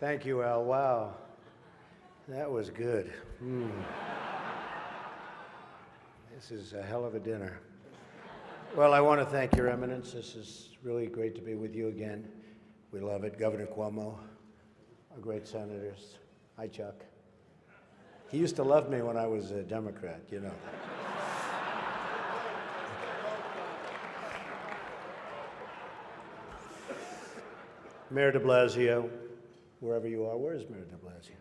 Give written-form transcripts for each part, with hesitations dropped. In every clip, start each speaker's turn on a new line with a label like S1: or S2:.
S1: Thank you, Al. Wow. That was good. This is a hell of a dinner. Well, I want to thank Your Eminence. This is really great to be with you again. We love it. Governor Cuomo, our great senators. Hi, Chuck. He used to love me when I was a Democrat, you know. Mayor de Blasio, wherever you are. Where is Mayor de Blasio?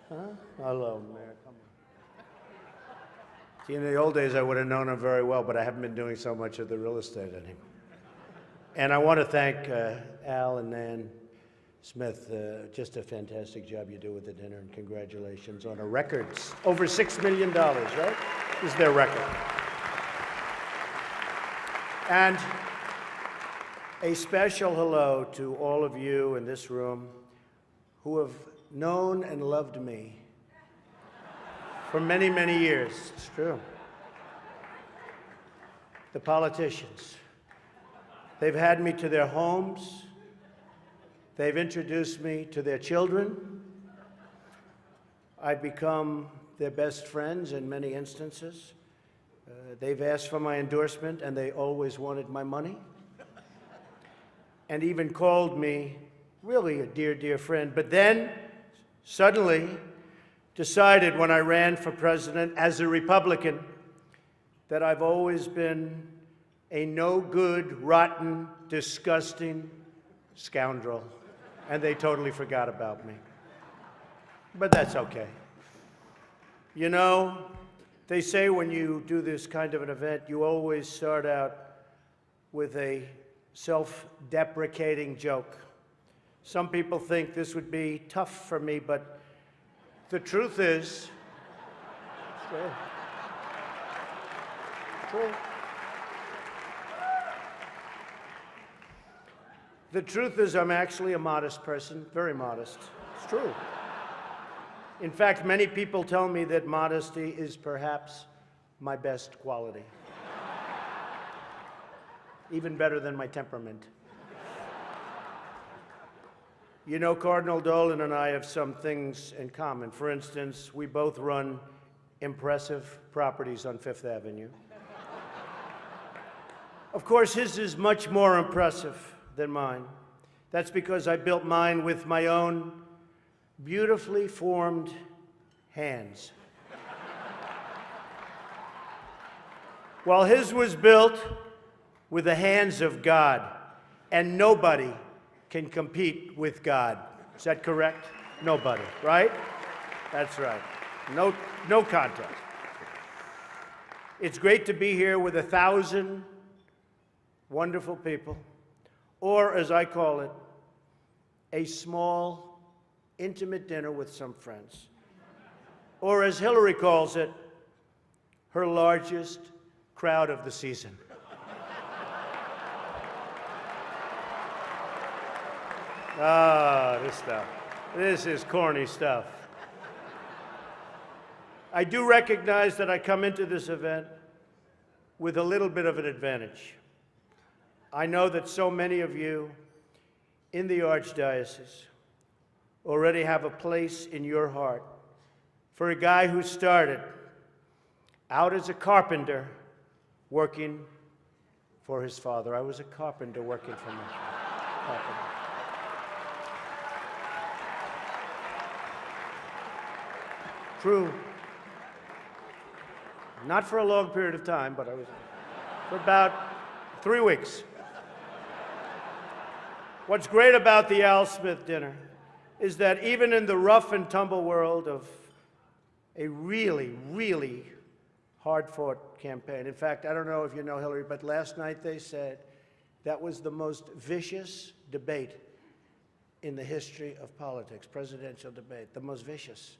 S1: Huh? Hello, Mayor. Come on. See, in the old days, I would have known him very well, but I haven't been doing so much of the real estate anymore. And I want to thank Al and Nan Smith. Just a fantastic job you do with the dinner, and congratulations on a record. Over $6 million, right? This is their record. And a special hello to all of you in this room who have known and loved me for many, many years. It's true. The politicians. They've had me to their homes. They've introduced me to their children. I've become their best friends in many instances. They've asked for my endorsement, and they always wanted my money. And even called me really a dear, dear friend. But then, suddenly, decided when I ran for president as a Republican that I've always been a no-good, rotten, disgusting scoundrel. And they totally forgot about me. But that's okay. You know, they say when you do this kind of an event, you always start out with a self-deprecating joke. Some people think this would be tough for me, but the truth is, the truth is I'm actually a modest person, very modest. It's true. In fact, many people tell me that modesty is perhaps my best quality. Even better than my temperament. You know, Cardinal Dolan and I have some things in common. For instance, we both run impressive properties on Fifth Avenue. Of course, his is much more impressive than mine. That's because I built mine with my own beautifully formed hands. While his was built with the hands of God, and nobody can compete with God. Is that correct? Nobody, right? That's right. No contest. It's great to be here with 1,000 wonderful people, or as I call it, a small, intimate dinner with some friends. Or as Hillary calls it, her largest crowd of the season. Ah, this stuff. This is corny stuff. I do recognize that I come into this event with a little bit of an advantage. I know that so many of you in the Archdiocese already have a place in your heart for a guy who started out as a carpenter working for his father. I was a carpenter working for my father. True. Not for a long period of time, but I was for about 3 weeks. What's great about the Al Smith dinner is that even in the rough and tumble world of a really, really hard-fought campaign. In fact, I don't know if you know Hillary, but last night they said that was the most vicious debate in the history of politics, presidential debate, the most vicious.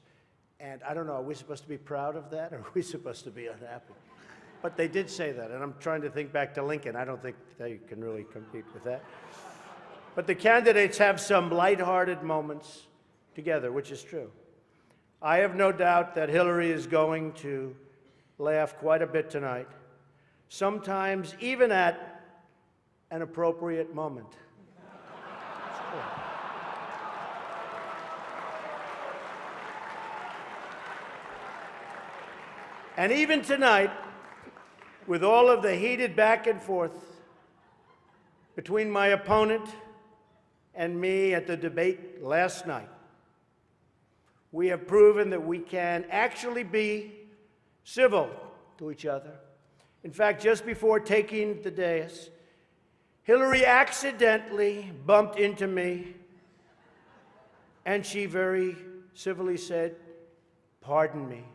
S1: And I don't know, are we supposed to be proud of that, or are we supposed to be unhappy? But they did say that, and I'm trying to think back to Lincoln. I don't think they can really compete with that. But the candidates have some lighthearted moments together, which is true. I have no doubt that Hillary is going to laugh quite a bit tonight, sometimes even at an appropriate moment. And even tonight, with all of the heated back and forth between my opponent and me at the debate last night, we have proven that we can actually be civil to each other. In fact, just before taking the dais, Hillary accidentally bumped into me, and she very civilly said, "Pardon me."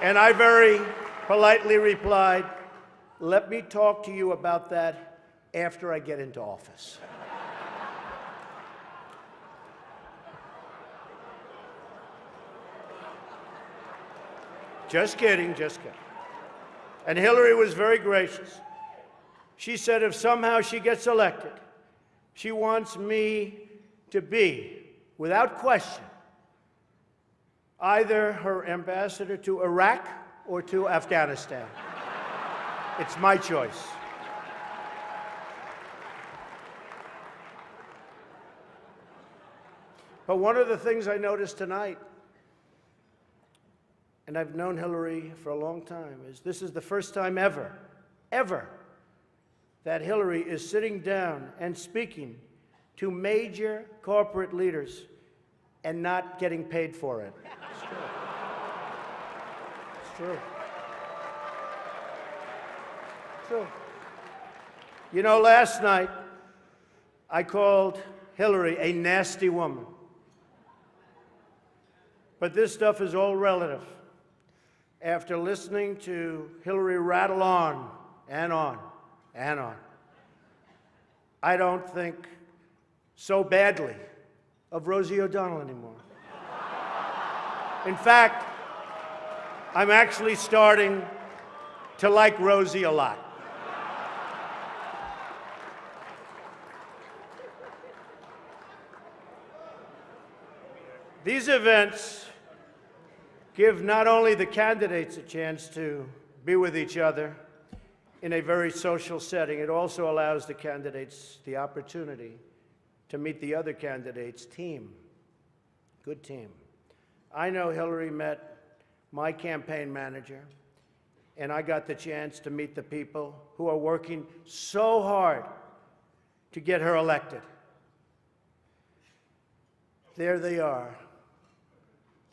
S1: And I very politely replied, "Let me talk to you about that after I get into office." Just kidding, just kidding. And Hillary was very gracious. She said if somehow she gets elected, she wants me to be, without question, either her ambassador to Iraq or to Afghanistan. It's my choice. But one of the things I noticed tonight, and I've known Hillary for a long time, is this is the first time ever, that Hillary is sitting down and speaking to major corporate leaders and not getting paid for it. It's true. It's true. It's true. You know, last night, I called Hillary a nasty woman. But this stuff is all relative. After listening to Hillary rattle on and on and on, I don't think so badly of Rosie O'Donnell anymore. In fact, I'm actually starting to like Rosie a lot. These events give not only the candidates a chance to be with each other in a very social setting, it also allows the candidates the opportunity to meet the other candidates' team. Good team. I know Hillary met my campaign manager, and I got the chance to meet the people who are working so hard to get her elected. There they are.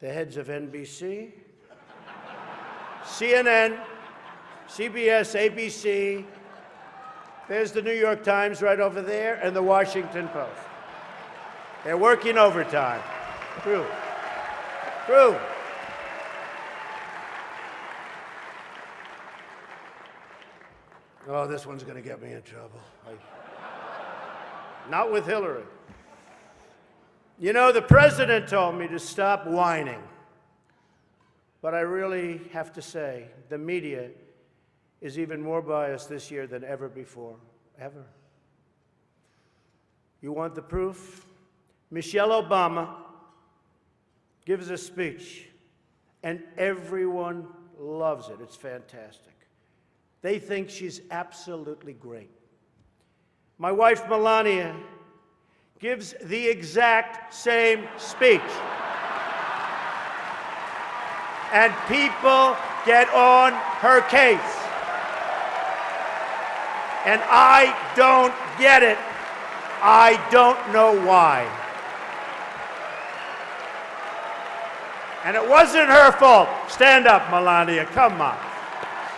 S1: The heads of NBC, CNN, CBS, ABC. There's the New York Times right over there, and the Washington Post. They're working overtime. True. True. Oh, this one's going to get me in trouble. Not with Hillary. You know, the president told me to stop whining. But I really have to say, the media is even more biased this year than ever before. Ever. You want the proof? Michelle Obama gives a speech, and everyone loves it. It's fantastic. They think she's absolutely great. My wife, Melania, gives the exact same speech. And people get on her case. And I don't get it. I don't know why. And it wasn't her fault. Stand up, Melania. Come on.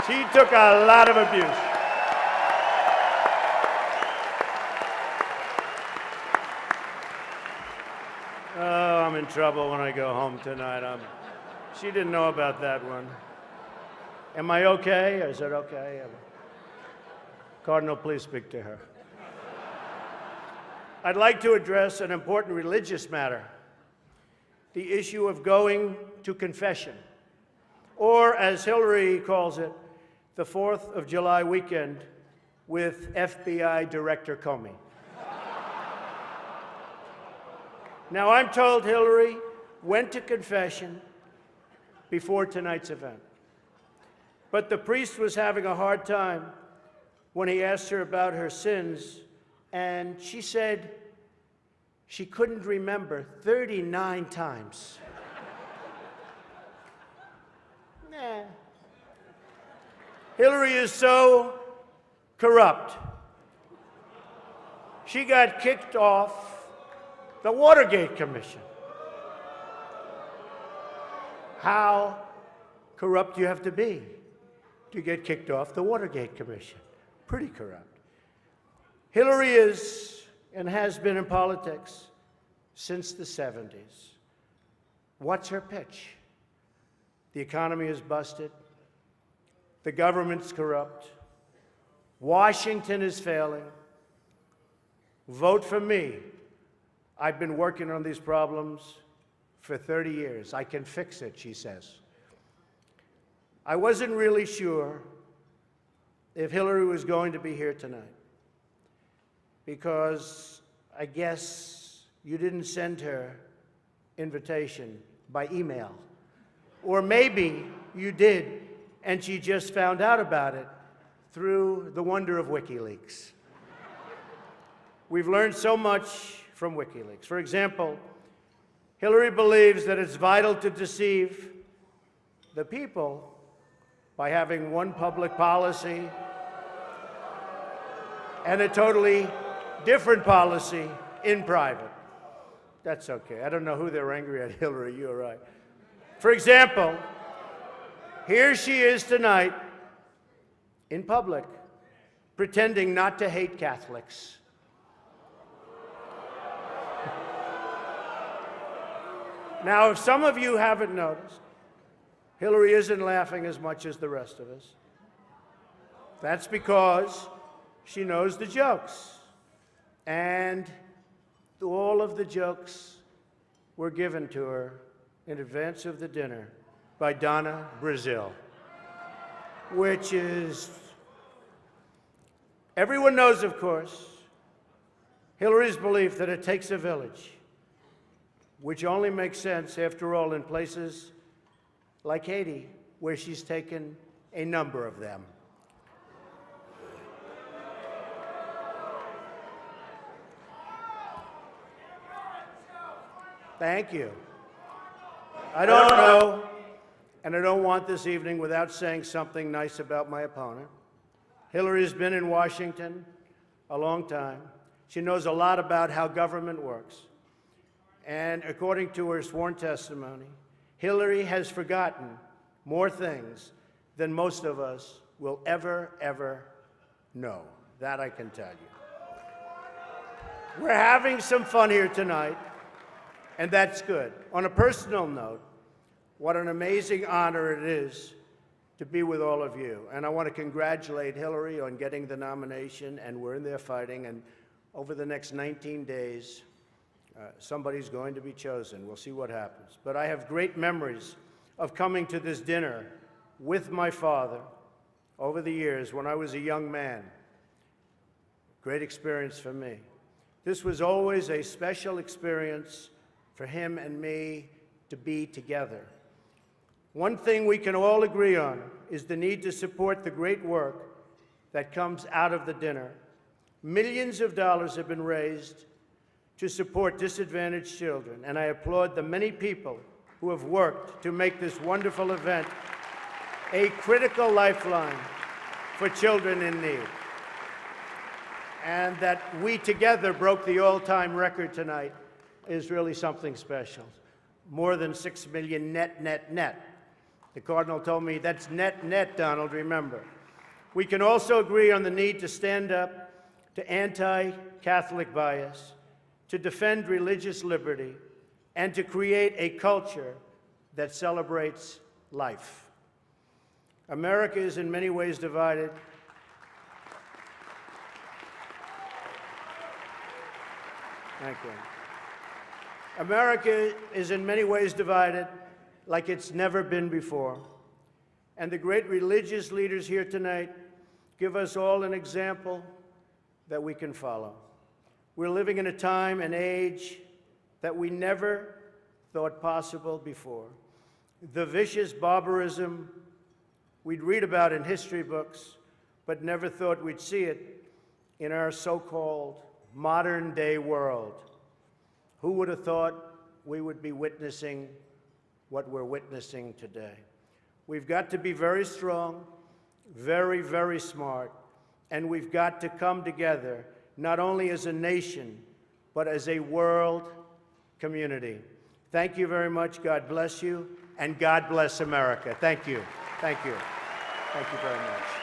S1: She took a lot of abuse. Oh, I'm in trouble when I go home tonight. She didn't know about that one. Am I okay? Is it okay? Cardinal, please speak to her. I'd like to address an important religious matter, the issue of going to confession, or as Hillary calls it, the 4th of July weekend with FBI Director Comey. Now, I'm told Hillary went to confession before tonight's event. But the priest was having a hard time when he asked her about her sins, and she said she couldn't remember 39 times. Nah. Hillary is so corrupt. She got kicked off the Watergate Commission. How corrupt you have to be to get kicked off the Watergate Commission. Pretty corrupt. Hillary is and has been in politics since the 70s. What's her pitch? The economy is busted. The government's corrupt. Washington is failing. Vote for me. I've been working on these problems for 30 years. I can fix it, she says. I wasn't really sure if Hillary was going to be here tonight because I guess you didn't send her invitation by email. Or maybe you did, and she just found out about it through the wonder of WikiLeaks. We've learned so much from WikiLeaks. For example, Hillary believes that it's vital to deceive the people by having one public policy and a totally different policy in private. That's okay. I don't know who they're angry at, Hillary, you're right. For example, here she is tonight in public pretending not to hate Catholics. Now, if some of you haven't noticed, Hillary isn't laughing as much as the rest of us. That's because she knows the jokes. And all of the jokes were given to her in advance of the dinner by Donna Brazile, which is, everyone knows, of course, Hillary's belief that it takes a village, which only makes sense, after all, in places like Haiti, where she's taken a number of them. Thank you. I don't know, and I don't want this evening without saying something nice about my opponent. Hillary's been in Washington a long time. She knows a lot about how government works. And according to her sworn testimony, Hillary has forgotten more things than most of us will ever know. That I can tell you. We're having some fun here tonight, and that's good. On a personal note, what an amazing honor it is to be with all of you. And I want to congratulate Hillary on getting the nomination, and we're in there fighting, and over the next 19 days, somebody's going to be chosen. We'll see what happens. But I have great memories of coming to this dinner with my father over the years when I was a young man. Great experience for me. This was always a special experience for him and me to be together. One thing we can all agree on is the need to support the great work that comes out of the dinner. Millions of dollars have been raised to support disadvantaged children, and I applaud the many people who have worked to make this wonderful event a critical lifeline for children in need. And that we together broke the all-time record tonight is really something special. More than 6 million net. The Cardinal told me that's net, Donald, remember. We can also agree on the need to stand up to anti-Catholic bias, to defend religious liberty, and to create a culture that celebrates life. America is in many ways divided. Thank you. America is in many ways divided like it's never been before. And the great religious leaders here tonight give us all an example that we can follow. We're living in a time and age that we never thought possible before. The vicious barbarism we'd read about in history books, but never thought we'd see it in our so-called modern-day world. Who would have thought we would be witnessing what we're witnessing today? We've got to be very strong, very, very smart, and we've got to come together, not only as a nation, but as a world community. Thank you very much. God bless you, and God bless America. Thank you. Thank you. Thank you very much.